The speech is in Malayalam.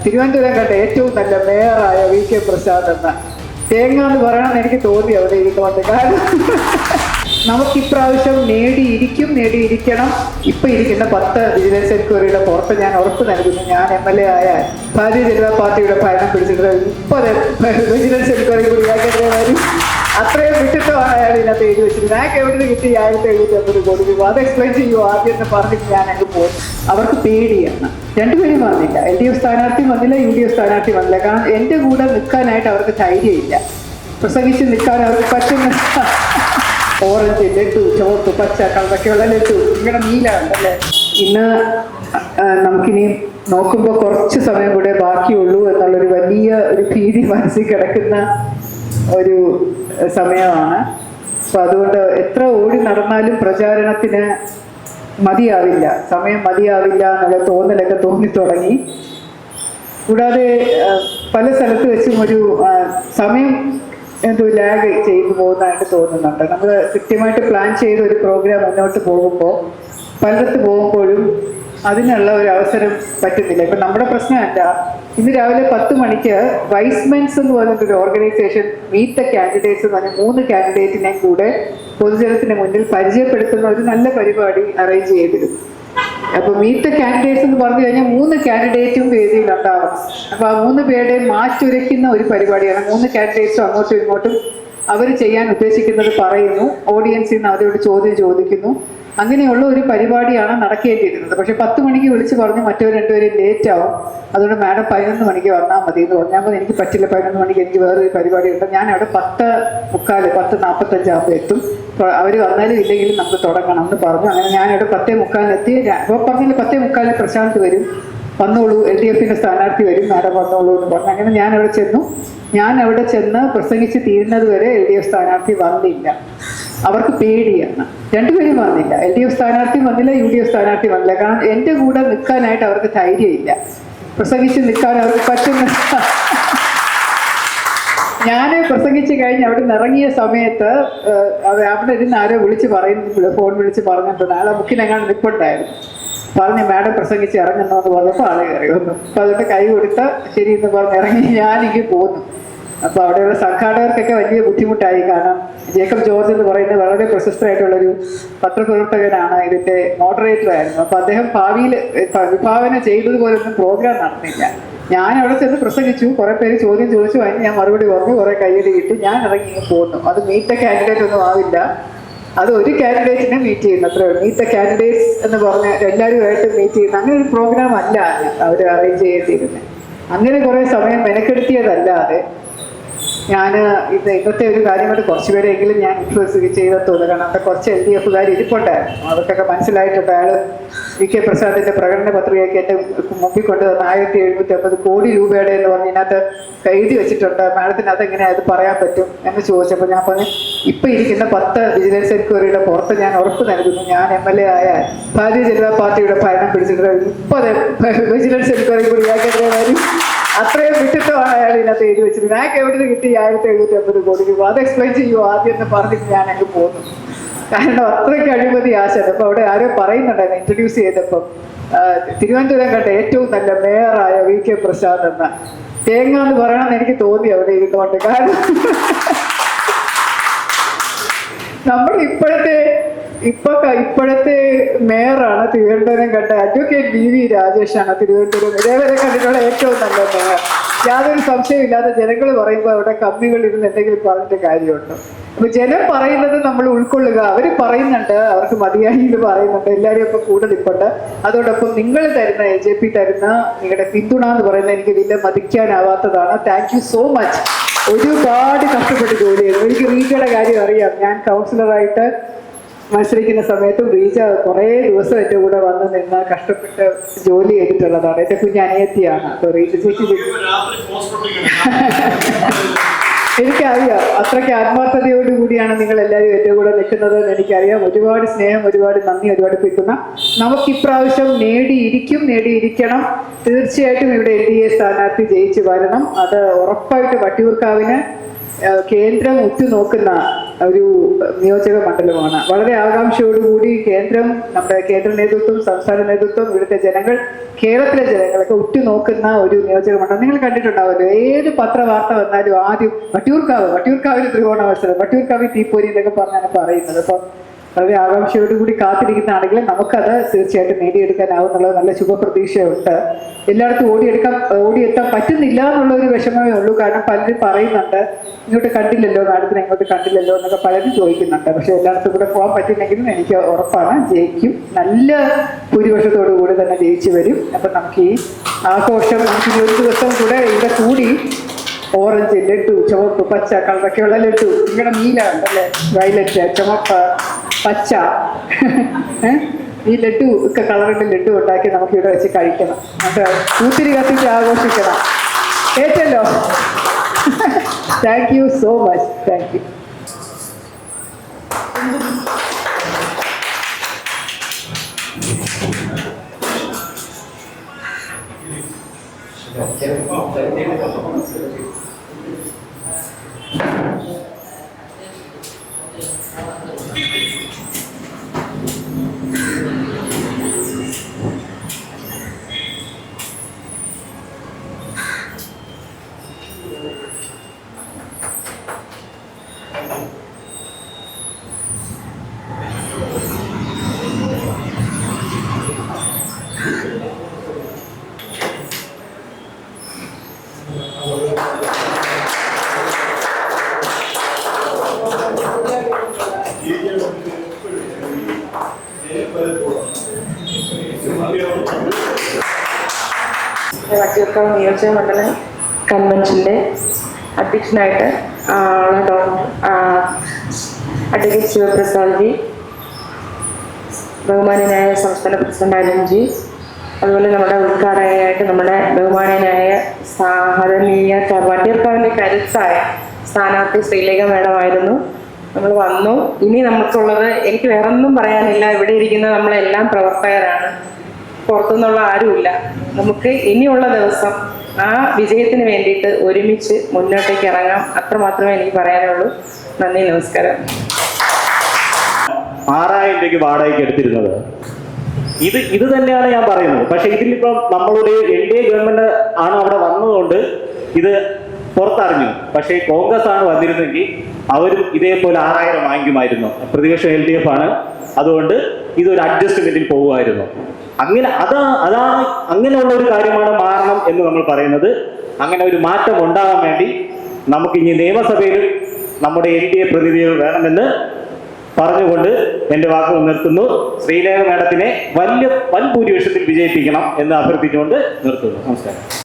തിരുവനന്തപുരം കണ്ട ഏറ്റവും നല്ല മേയറായ VK പ്രസാദ് എന്ന തേങ്ങ എന്ന് പറയണമെന്ന് എനിക്ക് തോന്നി അവിടെ ഇരുന്നുകൊണ്ട്. കാരണം നമുക്കിപ്രാവശ്യം നേടിയിരിക്കണം. ഇപ്പം ഇരിക്കുന്ന 10 വിജിലൻസ് എൻക്വയറിയുടെ പുറത്ത് ഞാൻ ഉറപ്പ് നൽകുന്നു, ഞാൻ MLA ആയാൽ ഭാരതീയ ജനതാ പാർട്ടിയുടെ ഭരണം പിടിച്ചിട്ട് 30 വിജിലൻസ് എൻക്വയറി കൂടിയാക്കേണ്ടി വരും. അത്രയും വിട്ടിട്ടമാണ് അയാൾ ഇതിനകത്ത് എഴുതി വെച്ചിട്ട്. ഞങ്ങൾക്ക് എവിടെ നിന്ന് കിട്ടി 1750 കോടി രൂപ? അത് എക്സ്പ്ലെയിൻ ചെയ്യുമോ ആദ്യം എന്ന് പറഞ്ഞിട്ട് ഞാൻ അങ്ങ് പോകും. അവർക്ക് പേടിയാണ്. രണ്ടുപേരും വന്നില്ല. LDF സ്ഥാനാർത്ഥി വന്നില്ല, UDF സ്ഥാനാർത്ഥി വന്നില്ല. കാരണം എൻ്റെ കൂടെ നിൽക്കാനായിട്ട് അവർക്ക് ധൈര്യമില്ല. പ്രസംഗിച്ച് നിൽക്കാൻ അവർക്ക് പറ്റുന്ന ഓറഞ്ച് ലഡു, ചുവപ്പ്, പച്ച കളറൊക്കെയുള്ള ലഡു, ഇങ്ങനെ നീല ഉണ്ടല്ലേ. ഇന്ന് നമുക്കിനി നോക്കുമ്പോൾ കുറച്ച് സമയം കൂടെ ബാക്കിയുള്ളൂ എന്നുള്ളൊരു വലിയ ഒരു ഭീതി മനസ്സിൽ കിടക്കുന്ന ഒരു സമയമാണ്. അപ്പം അതുകൊണ്ട് എത്ര ഓടി നടന്നാലും പ്രചാരണത്തിന് മതിയാവില്ല, സമയം മതിയാവില്ല എന്നുള്ള തോന്നലൊക്കെ തോന്നിത്തുടങ്ങി. കൂടാതെ പല സ്ഥലത്ത് വെച്ചും ഒരു സമയം എന്തോ ലാഗ് ചെയ്തു പോകുന്നതായിട്ട് തോന്നുന്നുണ്ട്. നമ്മൾ കൃത്യമായിട്ട് പ്ലാൻ ചെയ്ത ഒരു പ്രോഗ്രാം മുന്നോട്ട് പോകുമ്പോൾ പലയിടത്ത് പോകുമ്പോഴും അതിനുള്ള ഒരു അവസരം പറ്റുന്നില്ല. ഇപ്പം നമ്മുടെ പ്രശ്നമല്ല. ഇന്ന് രാവിലെ 10 മണിക്ക് വൈസ്മെൻസ് എന്ന് പറഞ്ഞിട്ടൊരു ഓർഗനൈസേഷൻ മീറ്റ് ദ കാൻഡിഡേറ്റ്സ് എന്ന് പറഞ്ഞ 3 കാൻഡിഡേറ്റിനെയും കൂടെ പൊതുജനത്തിന് മുന്നിൽ പരിചയപ്പെടുത്തുന്ന ഒരു നല്ല പരിപാടി അറേഞ്ച് ചെയ്തിരുന്നു. അപ്പോൾ മീറ്റ് ദ കാൻഡിഡേറ്റ്സ് എന്ന് പറഞ്ഞു കഴിഞ്ഞാൽ 3 കാൻഡിഡേറ്റും വേദിയിലുണ്ടാവും. അപ്പോൾ ആ 3 പേരുടെയും മാറ്റുരയ്ക്കുന്ന ഒരു പരിപാടിയാണ്. 3 കാൻഡിഡേറ്റ്സും അങ്ങോട്ടും ഇങ്ങോട്ടും അവർ ചെയ്യാൻ ഉദ്ദേശിക്കുന്നത് പറയുന്നു, ഓഡിയൻസിൽ നിന്ന് അവരോട് ചോദ്യം ചോദിക്കുന്നു. അങ്ങനെയുള്ള ഒരു പരിപാടിയാണ് നടക്കേണ്ടിയിരുന്നത്. പക്ഷെ 10 മണിക്ക് വിളിച്ച് പറഞ്ഞ് മറ്റൊരു 2 പേരും ലേറ്റ് ആവും, അതുകൊണ്ട് മാഡം 11 മണിക്ക് വന്നാൽ മതി എന്ന് പറഞ്ഞാൽ മതി. എനിക്ക് പറ്റില്ല, 11 മണിക്ക് എനിക്ക് വേറൊരു പരിപാടി ഉണ്ട്. ഞാൻ അവിടെ 10:45 10:45 ആകുമ്പോൾ എത്തും. അവർ വന്നാലും ഇല്ലെങ്കിലും നമുക്ക് തുടങ്ങണം എന്ന് പറഞ്ഞു. അങ്ങനെ ഞാനവിടെ 10:45 എത്തി. അപ്പോൾ പറഞ്ഞില്ല 10:45 പ്രശാന്ത് വരും, വന്നോളൂ, LDFന്റെ സ്ഥാനാർത്ഥി വരും, മാഡം വന്നോളൂ എന്ന് പറഞ്ഞു. അങ്ങനെ ഞാൻ അവിടെ ചെന്ന് പ്രസംഗിച്ച് തീരുന്നത് വരെ LDF സ്ഥാനാർത്ഥി വന്നില്ല. അവർക്ക് പേടിയാണ്. രണ്ടുപേരും വന്നില്ല. LDF സ്ഥാനാർത്ഥി വന്നില്ല, UDF സ്ഥാനാർത്ഥി വന്നില്ല. കാരണം എൻ്റെ കൂടെ നിൽക്കാനായിട്ട് അവർക്ക് ധൈര്യമില്ല. പ്രസംഗിച്ച് നിൽക്കാൻ അവർക്ക് പറ്റുന്ന ഞാൻ പ്രസംഗിച്ച് കഴിഞ്ഞ് അവിടെ നിന്ന് ഇറങ്ങിയ സമയത്ത് അവിടെ ഇരുന്ന് ആരോ ഫോൺ വിളിച്ച് പറഞ്ഞിട്ടുണ്ട്. ആളെ മുക്കിനെങ്ങാണ്ട് നിൽപ്പുണ്ടായിരുന്നു. പറഞ്ഞ് മാഡം പ്രസംഗിച്ച് ഇറങ്ങുന്നതെന്ന് പറഞ്ഞപ്പോൾ ആളെ കയറി വന്നു. അപ്പോൾ അതുകൊണ്ട് കൈ കൊടുത്ത ശരി എന്ന് പറഞ്ഞ് ഇറങ്ങി ഞാനിങ്ങ് പോന്നു. അപ്പോൾ അവിടെയുള്ള സംഘാടകർക്കൊക്കെ വലിയ ബുദ്ധിമുട്ടായി. കാരണം ജേക്കബ് ജോർജ് എന്ന് പറയുന്നത് വളരെ പ്രശസ്തമായിട്ടുള്ളൊരു പത്രപ്രവർത്തകനാണ്, ഇതിൻ്റെ മോഡറേറ്റർ ആയിരുന്നു. അപ്പോൾ അദ്ദേഹം ഭാവിയിൽ വിഭാവന ചെയ്തതുപോലൊന്നും പ്രോഗ്രാം നടന്നില്ല. ഞാൻ അവിടെ ചെന്ന് പ്രസംഗിച്ചു, കുറേ പേര് ചോദ്യം ചോദിച്ചു, അതിന് ഞാൻ മറുപടി പറഞ്ഞു, കുറേ കയ്യടി കിട്ടി, ഞാൻ ഇറങ്ങി പോന്നു. അത് മീറ്റ് ദ കാൻഡിഡേറ്റ് ഒന്നും ആവില്ല, അത് ഒരു കാൻഡിഡേറ്റിനെ മീറ്റ് ചെയ്യുന്നു, അത്രേ ഉള്ളൂ. മീറ്റ് ദ കാൻഡിഡേറ്റ്സ് എന്ന് പറഞ്ഞ് എല്ലാവരുമായിട്ട് മീറ്റ് ചെയ്യുന്ന അങ്ങനെ ഒരു പ്രോഗ്രാം അല്ല അവർ അറേഞ്ച് ചെയ്തിരുന്നത്. അങ്ങനെ കുറേ സമയം മെനക്കെടുത്തിയതല്ലാതെ ഞാൻ ഇന്നത്തെ ഒരു കാര്യം കൊണ്ട് കുറച്ചുപേരെങ്കിലും ഞാൻ ഇൻഫ്ലുവൻസ് ചെയ്തെത്തുള്ളൂ. കാരണം അവിടെ കുറച്ച് LDFകാർ ഇരിപ്പുണ്ടായിരുന്നു. അവർക്കൊക്കെ മനസ്സിലായിട്ടുണ്ട്. അയാൾ VK പ്രസാദിൻ്റെ പ്രകടന പത്രികയ്ക്ക് എൻ്റെ മുമ്പിൽ കൊണ്ടുവന്ന 1750 കോടി രൂപയുടെ എന്ന് പറഞ്ഞ് ഇതിനകത്ത് എഴുതി വെച്ചിട്ടുണ്ട്. മാഡത്തിന് അതെങ്ങനെ അത് പറയാൻ പറ്റും എന്ന് ചോദിച്ചപ്പോൾ ഞാൻ പറഞ്ഞു, ഇപ്പം ഇരിക്കുന്ന 10 വിജിലൻസ് എൻക്വയറിയുടെ പുറത്ത് ഞാൻ ഉറപ്പ് നൽകുന്നു, ഞാൻ MLA ആയാൽ ഭാരതീയ ജനതാ പാർട്ടിയുടെ ഭരണം പിടിച്ചിട്ട് 30 വിജിലൻസ് എൻക്വയറി കൂടിയാക്കേണ്ടി വരും. അത്രയും വിട്ടിട്ടമാണ് അയാൾ ഇതിനകത്ത് എഴുതി വെച്ചിട്ട്. ഞങ്ങൾക്ക് എവിടെ നിന്ന് കിട്ടി 1750 കോടി രൂപ? അത് എക്സ്പ്ലെയിൻ ചെയ്യുമോ ആദ്യം എന്ന് പറഞ്ഞിട്ട് ഞാൻ അങ്ങ് പോകുന്നു. കാരണം അത്രയ്ക്ക് അഴിമതി ആശയം. അപ്പോൾ അവിടെ ആരോ പറയുന്നുണ്ടായിരുന്നു ഇൻട്രൊഡ്യൂസ് ചെയ്തപ്പം, തിരുവനന്തപുരം കണ്ട ഏറ്റവും നല്ല മേയറായ VK പ്രസാദ് എന്ന തേങ്ങ എന്ന് പറയണമെന്ന് എനിക്ക് തോന്നി അവിടെ ഇരുന്നുകൊണ്ട്. കാരണം നമ്മൾ ഇപ്പോഴത്തെ മേയറാണ് തിരുവനന്തപുരം കണ്ട അഡ്വക്കേറ്റ് VV രാജേഷാണ് തിരുവനന്തപുരം ഇതേവരെ കണ്ടിട്ടുള്ള ഏറ്റവും നല്ല മേയർ. യാതൊരു സംശയമില്ലാതെ ജനങ്ങൾ പറയുമ്പോൾ അവിടെ കമ്മികളിരുന്ന് എന്തെങ്കിലും പറഞ്ഞിട്ട് കാര്യമുണ്ടോ? അപ്പൊ ജനം പറയുന്നത് നമ്മൾ ഉൾക്കൊള്ളുക. അവർ പറയുന്നുണ്ട്, അവർക്ക് മതിയായി ഇത് പറയുന്നുണ്ട്, എല്ലാവരും ഇപ്പൊ കൂടെ നിൽപ്പുണ്ട്. അതോടൊപ്പം നിങ്ങൾ തരുന്ന AJP തരുന്ന നിങ്ങളുടെ പിന്തുണ എന്ന് പറയുന്നത് എനിക്ക് വലിയ മതിക്കാനാവാത്തതാണ്. Thank you so much. ഒരുപാട് കഷ്ടപ്പെട്ട് ജോലി ചെയ്തു. എനിക്ക് റീജയുടെ കാര്യം അറിയാം. ഞാൻ കൗൺസിലറായിട്ട് മത്സരിക്കുന്ന സമയത്തും റീജ കുറേ ദിവസം എൻ്റെ കൂടെ വന്ന് നിന്ന് കഷ്ടപ്പെട്ട് ജോലി ചെയ്തിട്ടുള്ളതാണ്. എൻ്റെ കുഞ്ഞനിയത്തിയാണ്. അപ്പോൾ റീജ ചേച്ചി എനിക്കറിയാം അത്രയ്ക്ക് ആത്മാർത്ഥതയോടുകൂടിയാണ് നിങ്ങൾ എല്ലാവരും എൻ്റെ കൂടെ നിൽക്കുന്നത് എന്ന് എനിക്കറിയാം. ഒരുപാട് സ്നേഹം, ഒരുപാട് നന്ദി, ഒരുപാട് പിന്തുണ. നമുക്കിപ്രാവശ്യം നേടിയിരിക്കണം. തീർച്ചയായിട്ടും ഇവിടെ LDA സ്ഥാനാർത്ഥി ജയിച്ച് വരണം. അത് ഉറപ്പായിട്ട് വട്ടിയൂർക്കാവിന് കേന്ദ്രം ഉറ്റുനോക്കുന്ന ഒരു നിയോജക മണ്ഡലമാണ്. വളരെ ആകാംക്ഷയോടുകൂടി നമ്മുടെ കേന്ദ്ര നേതൃത്വം, സംസ്ഥാന നേതൃത്വം, ഇവിടുത്തെ ജനങ്ങൾ, കേരളത്തിലെ ജനങ്ങളൊക്കെ ഉറ്റുനോക്കുന്ന ഒരു നിയോജക മണ്ഡലം. നിങ്ങൾ കണ്ടിട്ടുണ്ടാവുമല്ലോ, ഏത് പത്രവാർത്ത വന്നാലും ആദ്യം വട്ടിയൂർക്കാവിൽ ത്രികോണ മത്സരം, വട്ടിയൂർക്കാവിൽ തീപ്പൊരി എന്നൊക്കെ പറഞ്ഞാണ് പറയുന്നത്. അപ്പം വളരെ ആകാംക്ഷയോടുകൂടി കാത്തിരിക്കുന്നതാണെങ്കിൽ നമുക്കത് തീർച്ചയായിട്ടും നേടിയെടുക്കാനാവും എന്നുള്ളത് നല്ല ശുഭപ്രതീക്ഷയുണ്ട്. എല്ലായിടത്തും ഓടിയെത്താൻ പറ്റുന്നില്ല എന്നുള്ളൊരു വിഷമമേ ഉള്ളൂ. കാരണം പലരും പറയുന്നുണ്ട്, ഇങ്ങോട്ട് കണ്ടില്ലല്ലോ, മാഡത്തിനെ ഇങ്ങോട്ട് കണ്ടില്ലല്ലോ എന്നൊക്കെ പലരും ചോദിക്കുന്നുണ്ട്. പക്ഷെ എല്ലായിടത്തും കൂടെ പോകാൻ പറ്റുന്നെങ്കിലും എനിക്ക് ഉറപ്പാണ് ജയിക്കും. നല്ല ഭൂരിപക്ഷത്തോടു കൂടി തന്നെ ജയിച്ചു വരും. അപ്പം നമുക്ക് ഈ ആഘോഷം നമുക്ക് ഒരു ദിവസം കൂടെ ഇവിടെ കൂടി ഓറഞ്ച്, ലഡു, ചുവപ്പ്, പച്ച കളറൊക്കെയുള്ള ലഡു, ഇങ്ങനെ നീല ഉണ്ടല്ലേ, വയലറ്റ്, ചുവപ്പ്, പച്ച, ഈ ലഡു ഒക്കെ കളറിന്റെ ലഡു ഉണ്ടാക്കി നമുക്ക് ഇവിടെ വെച്ച് കഴിക്കണം. നമുക്ക് കൂത്തിരി കത്തിച്ച് ആഘോഷിക്കണം. ഏറ്റല്ലോ. Thank you so much. Thank you. Vattiyoorkavu നിയോജക മണ്ഡലം കൺവെൻഷൻ്റെ അധ്യക്ഷനായിട്ട് അഡ്വക്കേറ്റ് ശിവപ്രസാദ് ജി, ബഹുമാനനായ സംസ്ഥാന പ്രസിഡന്റ് അരുൺജി, അതുപോലെ നമ്മുടെ ഉദ്ഘാടകയായിട്ട് നമ്മുടെ ബഹുമാനനായ ആദരണീയ വട്ടിയൂർക്കാവിൻ്റെ കരുത്തായ സ്ഥാനാർത്ഥി ശ്രീലേഖ മേഡമായിരുന്നു. നമ്മൾ വന്നു. ഇനി നമുക്കുള്ളത്, എനിക്ക് വേറൊന്നും പറയാനില്ല. ഇവിടെ ഇരിക്കുന്ന നമ്മളെല്ലാം പ്രവർത്തകരാണ്, പുറത്തുനിന്നുള്ള ആരുമില്ല. നമുക്ക് ഇനിയുള്ള ദിവസം ആ വിജയത്തിന് വേണ്ടിയിട്ട് ഒരുമിച്ച് മുന്നോട്ടേക്ക് ഇറങ്ങാം. അത്രമാത്രമേ എനിക്ക് പറയാനുള്ളൂ. നന്ദി, നമസ്കാരം. 6000 രൂപയ്ക്ക് വാടകയ്ക്ക് എടുത്തിരുന്നത് ഇത് തന്നെയാണ് ഞാൻ പറയുന്നത്. പക്ഷെ ഇതിലിപ്പം നമ്മളുടെ LDA ഗവൺമെന്റ് ആണ് അവിടെ വന്നതുകൊണ്ട് ഇത് പുറത്തറിഞ്ഞു. പക്ഷേ കോൺഗ്രസ് ആണ് വന്നിരുന്നെങ്കിൽ അവരും ഇതേപോലെ 6000 വാങ്ങിക്കുമായിരുന്നു. പ്രതിപക്ഷം LDF ആണ്, അതുകൊണ്ട് ഇതൊരു അഡ്ജസ്റ്റ്മെന്റിൽ പോകുമായിരുന്നു. അതാണ് അങ്ങനെയുള്ള ഒരു കാര്യമാണ് മാറണം എന്ന് നമ്മൾ പറയുന്നത്. അങ്ങനെ ഒരു മാറ്റം ഉണ്ടാകാൻ വേണ്ടി നമുക്ക് ഇനി നിയമസഭയിൽ നമ്മുടെ LDA പ്രതിനിധികൾ വേണമെന്ന് പറഞ്ഞുകൊണ്ട് എൻ്റെ വാക്കുകൾ നിർത്തുന്നു. ശ്രീലേഖ മേഡത്തിനെ വൻ ഭൂരിപക്ഷത്തിൽ വിജയിപ്പിക്കണം എന്ന് അഭ്യർത്ഥിച്ചുകൊണ്ട് നിർത്തുന്നു. നമസ്കാരം.